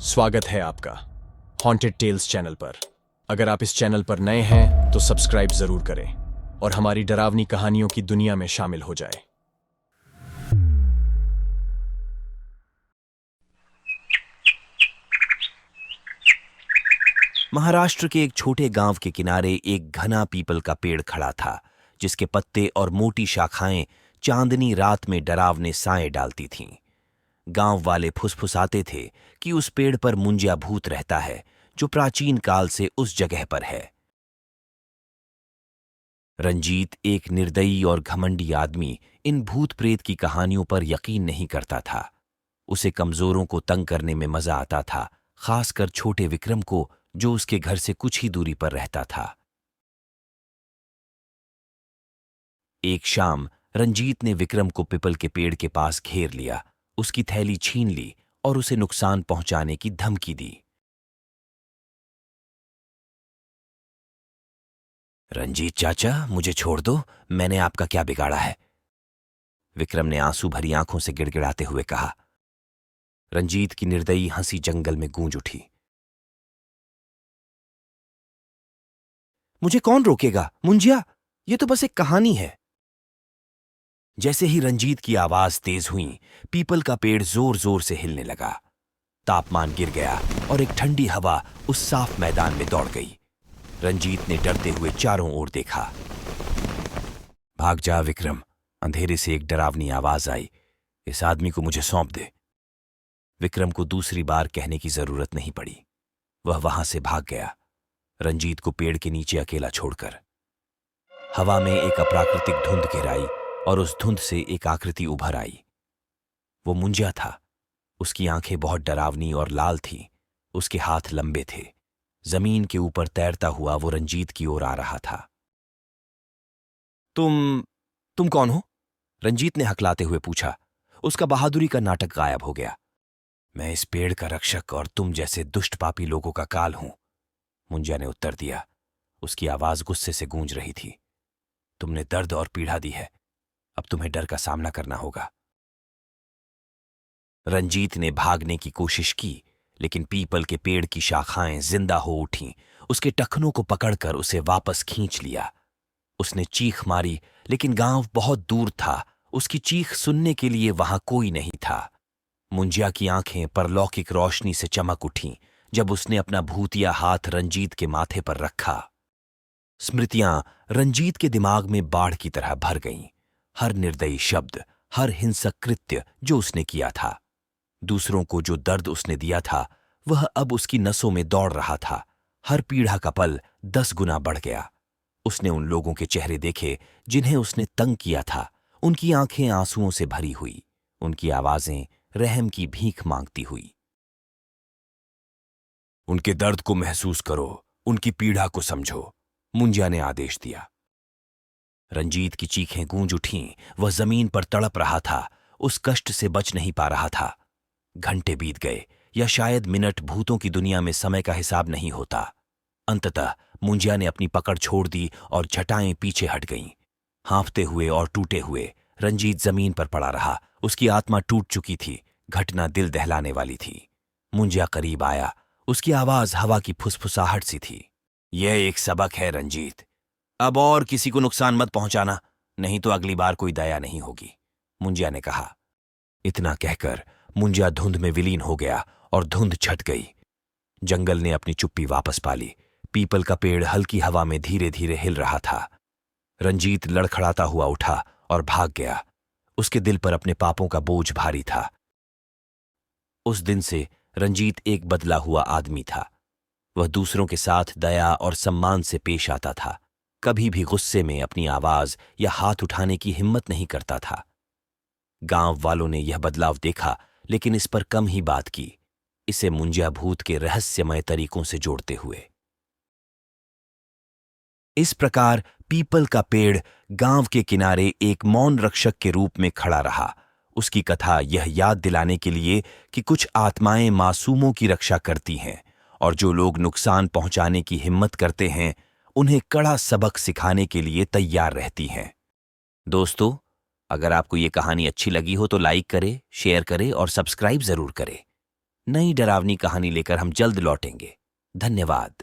स्वागत है आपका हॉन्टेड टेल्स चैनल पर। अगर आप इस चैनल पर नए हैं तो सब्सक्राइब जरूर करें और हमारी डरावनी कहानियों की दुनिया में शामिल हो जाएं। महाराष्ट्र के एक छोटे गांव के किनारे एक घना पीपल का पेड़ खड़ा था, जिसके पत्ते और मोटी शाखाएं चांदनी रात में डरावने साए डालती थीं। गांव वाले फुसफुसाते थे कि उस पेड़ पर मुंजिया भूत रहता है, जो प्राचीन काल से उस जगह पर है। रंजीत, एक निर्दयी और घमंडी आदमी, इन भूत प्रेत की कहानियों पर यकीन नहीं करता था। उसे कमजोरों को तंग करने में मजा आता था, खासकर छोटे विक्रम को, जो उसके घर से कुछ ही दूरी पर रहता था। एक शाम रंजीत ने विक्रम को पीपल के पेड़ के पास घेर लिया, उसकी थैली छीन ली और उसे नुकसान पहुंचाने की धमकी दी। रंजीत चाचा, मुझे छोड़ दो, मैंने आपका क्या बिगाड़ा है? विक्रम ने आंसू भरी आंखों से गिड़गिड़ाते हुए कहा। रंजीत की निर्दयी हंसी जंगल में गूंज उठी। मुझे कौन रोकेगा मुंजिया, ये तो बस एक कहानी है। जैसे ही रंजीत की आवाज तेज हुई, पीपल का पेड़ जोर जोर से हिलने लगा। तापमान गिर गया और एक ठंडी हवा उस साफ मैदान में दौड़ गई। रंजीत ने डरते हुए चारों ओर देखा। भाग जा विक्रम, अंधेरे से एक डरावनी आवाज आई। इस आदमी को मुझे सौंप दे। विक्रम को दूसरी बार कहने की जरूरत नहीं पड़ी, वह वहां से भाग गया, रंजीत को पेड़ के नीचे अकेला छोड़कर। हवा में एक अप्राकृतिक धुंध घेराई और उस धुंध से एक आकृति उभर आई। वो मुंजिया था। उसकी आंखें बहुत डरावनी और लाल थीं, उसके हाथ लंबे थे। जमीन के ऊपर तैरता हुआ वो रंजीत की ओर आ रहा था। तुम कौन हो? रंजीत ने हकलाते हुए पूछा। उसका बहादुरी का नाटक गायब हो गया। मैं इस पेड़ का रक्षक और तुम जैसे दुष्ट पापी लोगों का काल हूं, मुंजिया ने उत्तर दिया। उसकी आवाज गुस्से से गूंज रही थी। तुमने दर्द और पीड़ा दी है, अब तुम्हें डर का सामना करना होगा। रंजीत ने भागने की कोशिश की, लेकिन पीपल के पेड़ की शाखाएं जिंदा हो उठीं, उसके टखनों को पकड़कर उसे वापस खींच लिया। उसने चीख मारी, लेकिन गांव बहुत दूर था, उसकी चीख सुनने के लिए वहां कोई नहीं था। मुंजिया की आंखें परलौकिक रोशनी से चमक उठीं जब उसने अपना भूतिया हाथ रंजीत के माथे पर रखा। स्मृतियां रंजीत के दिमाग में बाढ़ की तरह भर गईं। हर निर्दयी शब्द, हर हिंसक कृत्य जो उसने किया था, दूसरों को जो दर्द उसने दिया था, वह अब उसकी नसों में दौड़ रहा था। हर पीड़ा का पल 10 गुना बढ़ गया। उसने उन लोगों के चेहरे देखे जिन्हें उसने तंग किया था। उनकी आंखें आंसुओं से भरी हुई, उनकी आवाजें रहम की भीख मांगती हुई। उनके दर्द को महसूस करो, उनकी पीड़ा को समझो, मुंजिया ने आदेश दिया। रंजीत की चीखें गूंज उठीं, वह जमीन पर तड़प रहा था, उस कष्ट से बच नहीं पा रहा था। घंटे बीत गए, या शायद मिनट। भूतों की दुनिया में समय का हिसाब नहीं होता। अंततः मुंजिया ने अपनी पकड़ छोड़ दी और झटाएं पीछे हट गईं। हाँफते हुए और टूटे हुए रंजीत जमीन पर पड़ा रहा। उसकी आत्मा टूट चुकी थी, घटना दिल दहलाने वाली थी। मुंजिया करीब आया, उसकी आवाज हवा की फुसफुसाहट सी थी। यह एक सबक है रंजीत, अब और किसी को नुकसान मत पहुंचाना, नहीं तो अगली बार कोई दया नहीं होगी, मुंजिया ने कहा। इतना कहकर मुंजिया धुंध में विलीन हो गया और धुंध छट गई। जंगल ने अपनी चुप्पी वापस पा ली। पीपल का पेड़ हल्की हवा में धीरे धीरे हिल रहा था। रंजीत लड़खड़ाता हुआ उठा और भाग गया। उसके दिल पर अपने पापों का बोझ भारी था। उस दिन से रंजीत एक बदला हुआ आदमी था। वह दूसरों के साथ दया और सम्मान से पेश आता था, कभी भी गुस्से में अपनी आवाज या हाथ उठाने की हिम्मत नहीं करता था। गांव वालों ने यह बदलाव देखा, लेकिन इस पर कम ही बात की, इसे मुंजिया भूत के रहस्यमय तरीकों से जोड़ते हुए। इस प्रकार पीपल का पेड़ गांव के किनारे एक मौन रक्षक के रूप में खड़ा रहा, उसकी कथा यह याद दिलाने के लिए कि कुछ आत्माएं मासूमों की रक्षा करती हैं, और जो लोग नुकसान पहुंचाने की हिम्मत करते हैं, उन्हें कड़ा सबक सिखाने के लिए तैयार रहती हैं। दोस्तों, अगर आपको ये कहानी अच्छी लगी हो तो लाइक करें, शेयर करें और सब्सक्राइब जरूर करें। नई डरावनी कहानी लेकर हम जल्द लौटेंगे। धन्यवाद।